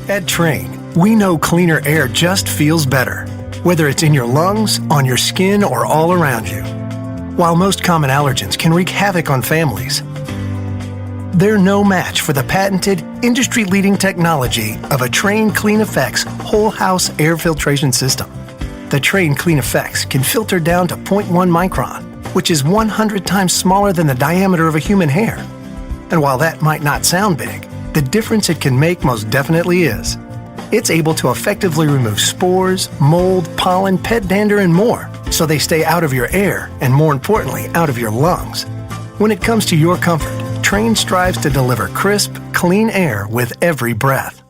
At Trane, we know cleaner air just feels better, whether it's in your lungs, on your skin, or all around you. While most common allergens can wreak havoc on families, they're no match for the patented, industry-leading technology of a Trane Clean Effects whole house air filtration system. The Trane Clean Effects can filter down to 0.1 micron, which is 100 times smaller than the diameter of a human hair. And while that might not sound big, the difference it can make most definitely is. It's able to effectively remove spores, mold, pollen, pet dander, and more, so they stay out of your air and, more importantly, out of your lungs. When it comes to your comfort, Trane strives to deliver crisp, clean air with every breath.